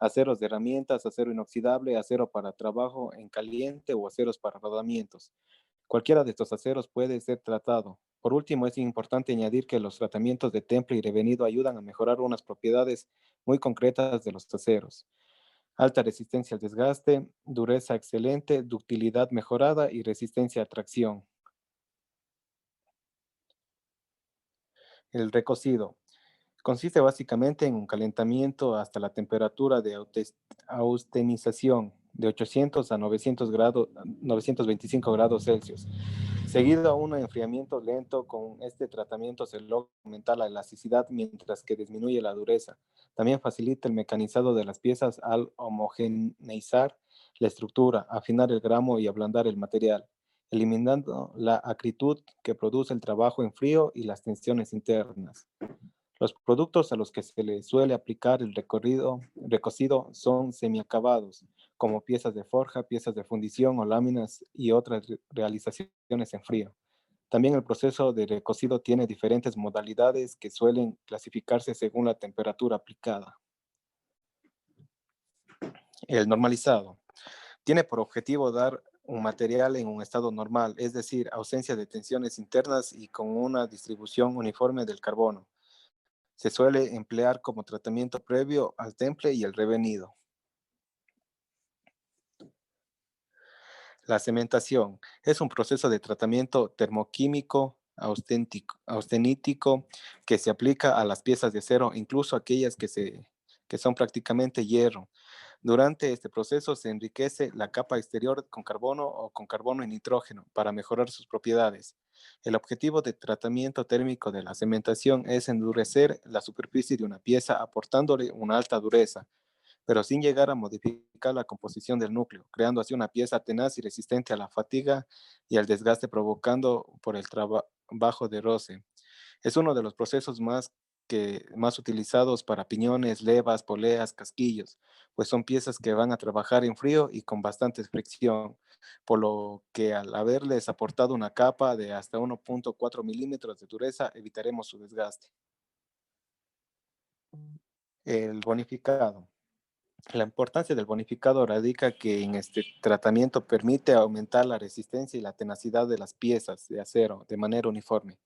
Aceros de herramientas, acero inoxidable, acero para trabajo en caliente o aceros para rodamientos. Cualquiera de estos aceros puede ser tratado. Por último, es importante añadir que los tratamientos de temple y revenido ayudan a mejorar unas propiedades muy concretas de los aceros: alta resistencia al desgaste, dureza excelente, ductilidad mejorada y resistencia a tracción. El recocido consiste básicamente en un calentamiento hasta la temperatura de austenización de 800 a 925 grados Celsius. Seguido a un enfriamiento lento, con este tratamiento se logra aumentar la elasticidad mientras que disminuye la dureza. También facilita el mecanizado de las piezas al homogeneizar la estructura, afinar el gramo y ablandar el material, eliminando la acritud que produce el trabajo en frío y las tensiones internas. Los productos a los que se le suele aplicar el recocido son semiacabados, como piezas de forja, piezas de fundición o láminas y otras realizaciones en frío. También el proceso de recocido tiene diferentes modalidades que suelen clasificarse según la temperatura aplicada. El normalizado tiene por objetivo dar un material en un estado normal, es decir, ausencia de tensiones internas y con una distribución uniforme del carbono. Se suele emplear como tratamiento previo al temple y el revenido. La cementación es un proceso de tratamiento termoquímico austenítico que se aplica a las piezas de acero, incluso aquellas que son prácticamente hierro. Durante este proceso se enriquece la capa exterior con carbono o con carbono y nitrógeno para mejorar sus propiedades. El objetivo de tratamiento térmico de la cementación es endurecer la superficie de una pieza aportándole una alta dureza, pero sin llegar a modificar la composición del núcleo, creando así una pieza tenaz y resistente a la fatiga y al desgaste provocando por el trabajo de roce. Es uno de los procesos más utilizados para piñones, levas, poleas, casquillos, pues son piezas que van a trabajar en frío y con bastante fricción, por lo que al haberles aportado una capa de hasta 1.4 milímetros de dureza, evitaremos su desgaste. El bonificado. La importancia del bonificado radica que en este tratamiento permite aumentar la resistencia y la tenacidad de las piezas de acero de manera uniforme.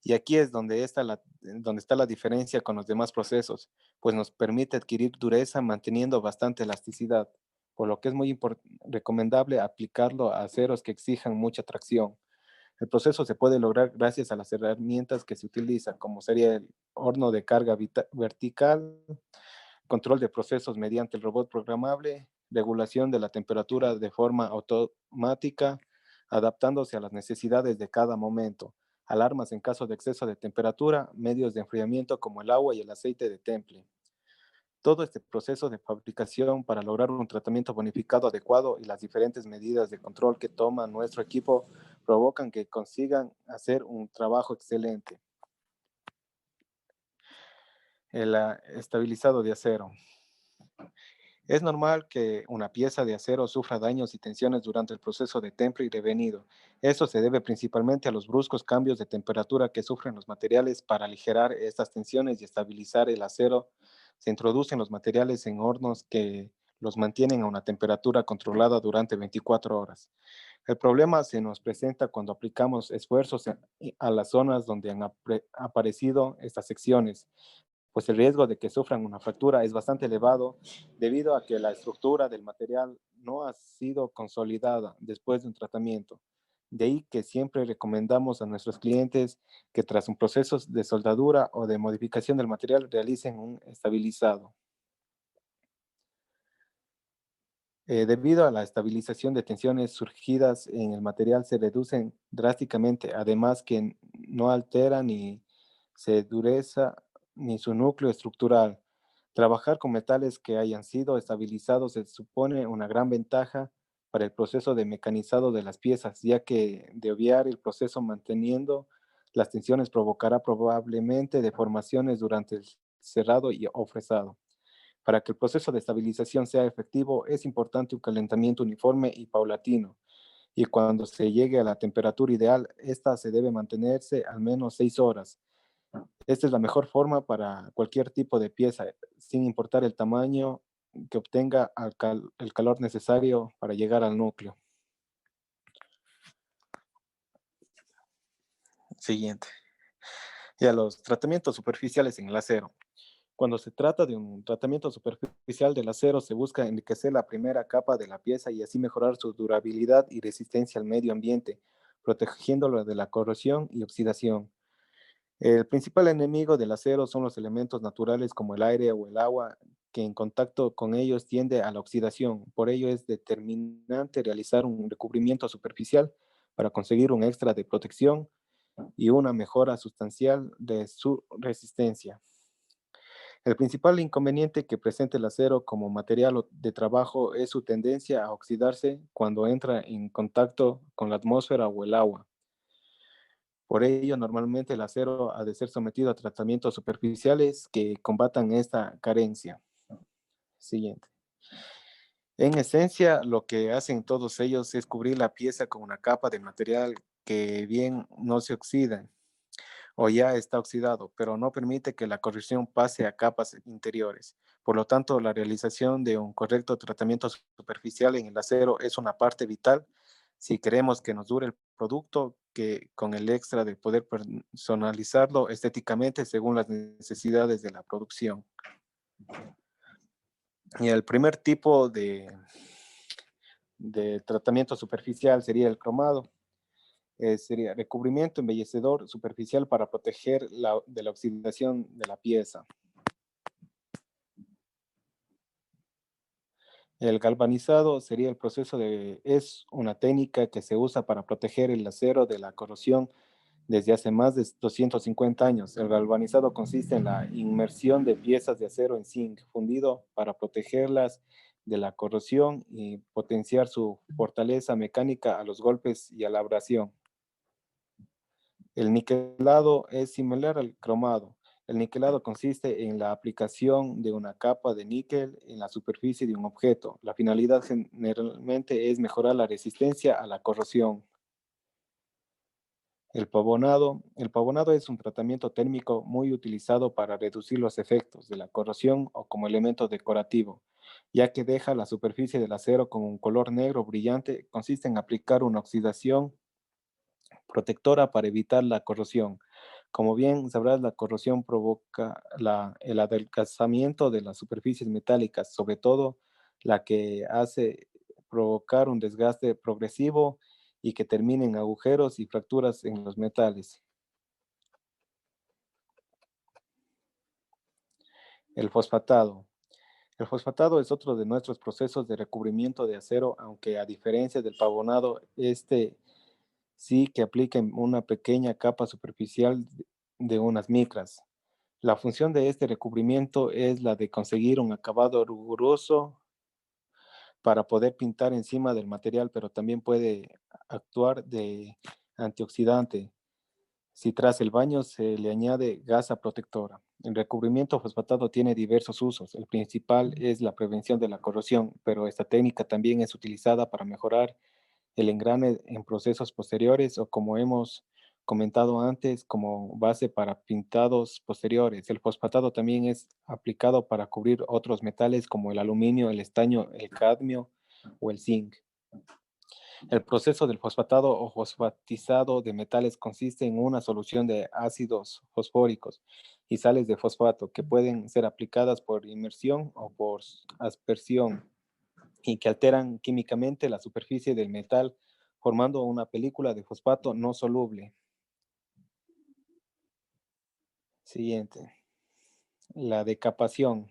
Y aquí es donde está la diferencia con los demás procesos, pues nos permite adquirir dureza manteniendo bastante elasticidad, por lo que es muy recomendable aplicarlo a aceros que exijan mucha tracción. El proceso se puede lograr gracias a las herramientas que se utilizan, como sería el horno de carga vertical, control de procesos mediante el robot programable, regulación de la temperatura de forma automática, adaptándose a las necesidades de cada momento, alarmas en caso de exceso de temperatura, medios de enfriamiento como el agua y el aceite de temple. Todo este proceso de fabricación para lograr un tratamiento bonificado adecuado y las diferentes medidas de control que toma nuestro equipo provocan que consigan hacer un trabajo excelente. El estabilizado de acero. Es normal que una pieza de acero sufra daños y tensiones durante el proceso de temple y devenido. Esto se debe principalmente a los bruscos cambios de temperatura que sufren los materiales. Para aligerar estas tensiones y estabilizar el acero, se introducen los materiales en hornos que los mantienen a una temperatura controlada durante 24 horas. El problema se nos presenta cuando aplicamos esfuerzos a las zonas donde han aparecido estas secciones, pues el riesgo de que sufran una fractura es bastante elevado debido a que la estructura del material no ha sido consolidada después de un tratamiento. De ahí que siempre recomendamos a nuestros clientes que tras un proceso de soldadura o de modificación del material realicen un estabilizado. Debido a la estabilización de tensiones surgidas en el material se reducen drásticamente, además que no altera ni se endurece ni su núcleo estructural. Trabajar con metales que hayan sido estabilizados se supone una gran ventaja para el proceso de mecanizado de las piezas, ya que de obviar el proceso manteniendo las tensiones provocará probablemente deformaciones durante el cerrado o fresado. Para que el proceso de estabilización sea efectivo, es importante un calentamiento uniforme y paulatino. Y cuando se llegue a la temperatura ideal, esta se debe mantenerse al menos 6 horas. Esta es la mejor forma para cualquier tipo de pieza, sin importar el tamaño, que obtenga el calor necesario para llegar al núcleo. Siguiente. Ya los tratamientos superficiales en el acero. Cuando se trata de un tratamiento superficial del acero, se busca enriquecer la primera capa de la pieza y así mejorar su durabilidad y resistencia al medio ambiente, protegiéndolo de la corrosión y oxidación. El principal enemigo del acero son los elementos naturales como el aire o el agua, que en contacto con ellos tiende a la oxidación. Por ello es determinante realizar un recubrimiento superficial para conseguir un extra de protección y una mejora sustancial de su resistencia. El principal inconveniente que presenta el acero como material de trabajo es su tendencia a oxidarse cuando entra en contacto con la atmósfera o el agua. Por ello, normalmente el acero ha de ser sometido a tratamientos superficiales que combatan esta carencia. Siguiente. En esencia, lo que hacen todos ellos es cubrir la pieza con una capa de material que bien no se oxida o ya está oxidado, pero no permite que la corrosión pase a capas interiores. Por lo tanto, la realización de un correcto tratamiento superficial en el acero es una parte vital si queremos que nos dure el producto, que con el extra de poder personalizarlo estéticamente según las necesidades de la producción. Y el primer tipo de tratamiento superficial sería el cromado. Sería recubrimiento embellecedor superficial para proteger de la oxidación de la pieza. El galvanizado sería el proceso es una técnica que se usa para proteger el acero de la corrosión desde hace más de 250 años. El galvanizado consiste en la inmersión de piezas de acero en zinc fundido para protegerlas de la corrosión y potenciar su fortaleza mecánica a los golpes y a la abrasión. El niquelado es similar al cromado. El niquelado consiste en la aplicación de una capa de níquel en la superficie de un objeto. La finalidad generalmente es mejorar la resistencia a la corrosión. El pavonado es un tratamiento térmico muy utilizado para reducir los efectos de la corrosión o como elemento decorativo, ya que deja la superficie del acero con un color negro brillante. Consiste en aplicar una oxidación protectora para evitar la corrosión. Como bien sabrás, la corrosión provoca el adelgazamiento de las superficies metálicas, sobre todo la que hace provocar un desgaste progresivo y que termina en agujeros y fracturas en los metales. El fosfatado. El fosfatado es otro de nuestros procesos de recubrimiento de acero, aunque a diferencia del pavonado, este sí que aplica una pequeña capa superficial de unas micras. La función de este recubrimiento es la de conseguir un acabado riguroso para poder pintar encima del material, pero también puede actuar de antioxidante si tras el baño se le añade gasa protectora. El recubrimiento fosfatado tiene diversos usos. El principal es la prevención de la corrosión, pero esta técnica también es utilizada para mejorar el engrane en procesos posteriores o como hemos comentado antes, como base para pintados posteriores. El fosfatado también es aplicado para cubrir otros metales como el aluminio, el estaño, el cadmio o el zinc. El proceso del fosfatado o fosfatizado de metales consiste en una solución de ácidos fosfóricos y sales de fosfato que pueden ser aplicadas por inmersión o por aspersión y que alteran químicamente la superficie del metal formando una película de fosfato no soluble. Siguiente. La decapación.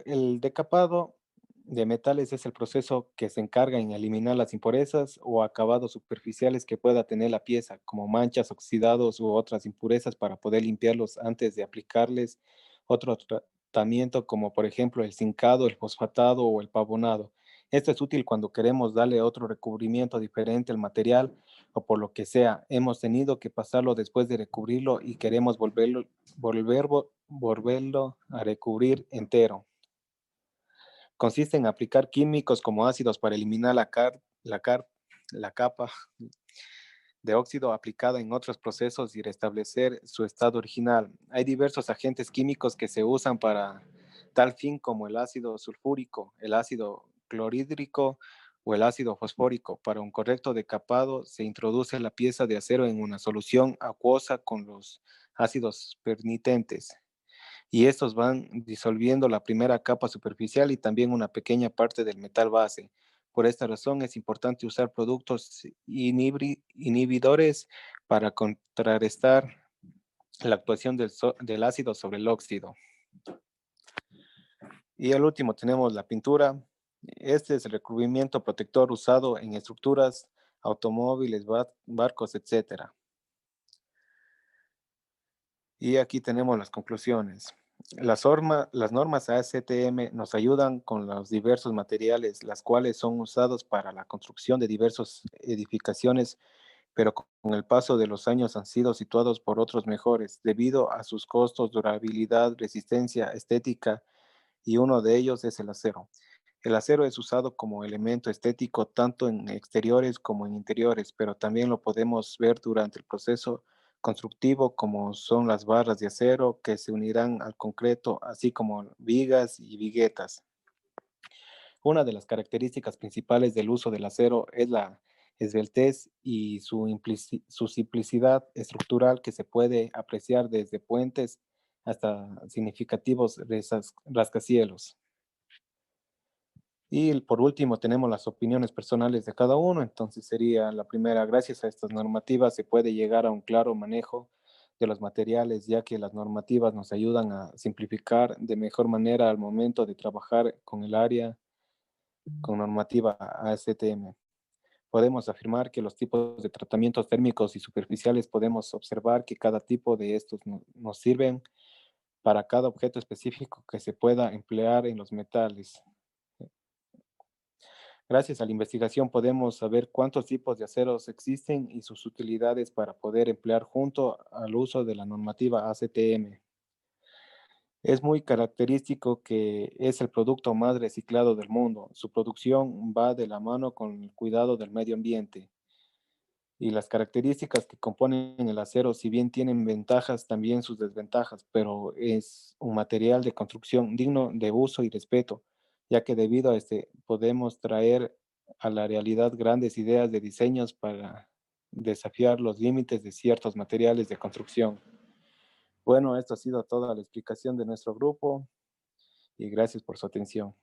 El decapado de metales es el proceso que se encarga en eliminar las impurezas o acabados superficiales que pueda tener la pieza, como manchas, oxidados u otras impurezas para poder limpiarlos antes de aplicarles otro tratamiento, como por ejemplo el zincado, el fosfatado o el pavonado. Esto es útil cuando queremos darle otro recubrimiento diferente al material o por lo que sea, hemos tenido que pasarlo después de recubrirlo y queremos volverlo a recubrir entero. Consiste en aplicar químicos como ácidos para eliminar la capa de óxido aplicada en otros procesos y restablecer su estado original. Hay diversos agentes químicos que se usan para tal fin como el ácido sulfúrico, el ácido clorhídrico o el ácido fosfórico. Para un correcto decapado se introduce la pieza de acero en una solución acuosa con los ácidos permitentes y estos van disolviendo la primera capa superficial y también una pequeña parte del metal base. Por esta razón es importante usar productos inhibidores para contrarrestar la actuación del ácido sobre el óxido. Y al último tenemos la pintura. Este es el recubrimiento protector usado en estructuras, automóviles, barcos, etc. Y aquí tenemos las conclusiones. Las normas ASTM nos ayudan con los diversos materiales, las cuales son usados para la construcción de diversas edificaciones, pero con el paso de los años han sido situados por otros mejores, debido a sus costos, durabilidad, resistencia, estética, y uno de ellos es el acero. El acero es usado como elemento estético tanto en exteriores como en interiores, pero también lo podemos ver durante el proceso constructivo, como son las barras de acero que se unirán al concreto, así como vigas y viguetas. Una de las características principales del uso del acero es la esbeltez y su simplicidad estructural, que se puede apreciar desde puentes hasta significativos rascacielos. Y por último tenemos las opiniones personales de cada uno. Entonces sería la primera: gracias a estas normativas se puede llegar a un claro manejo de los materiales, ya que las normativas nos ayudan a simplificar de mejor manera al momento de trabajar con el área con normativa ASTM. Podemos afirmar que los tipos de tratamientos térmicos y superficiales, podemos observar que cada tipo de estos nos sirven para cada objeto específico que se pueda emplear en los metales. Gracias a la investigación podemos saber cuántos tipos de aceros existen y sus utilidades para poder emplear junto al uso de la normativa ASTM. Es muy característico que es el producto más reciclado del mundo. Su producción va de la mano con el cuidado del medio ambiente. Y las características que componen el acero, si bien tienen ventajas, también sus desventajas, pero es un material de construcción digno de uso y respeto, ya que debido a este podemos traer a la realidad grandes ideas de diseños para desafiar los límites de ciertos materiales de construcción. Bueno, esto ha sido toda la explicación de nuestro grupo y gracias por su atención.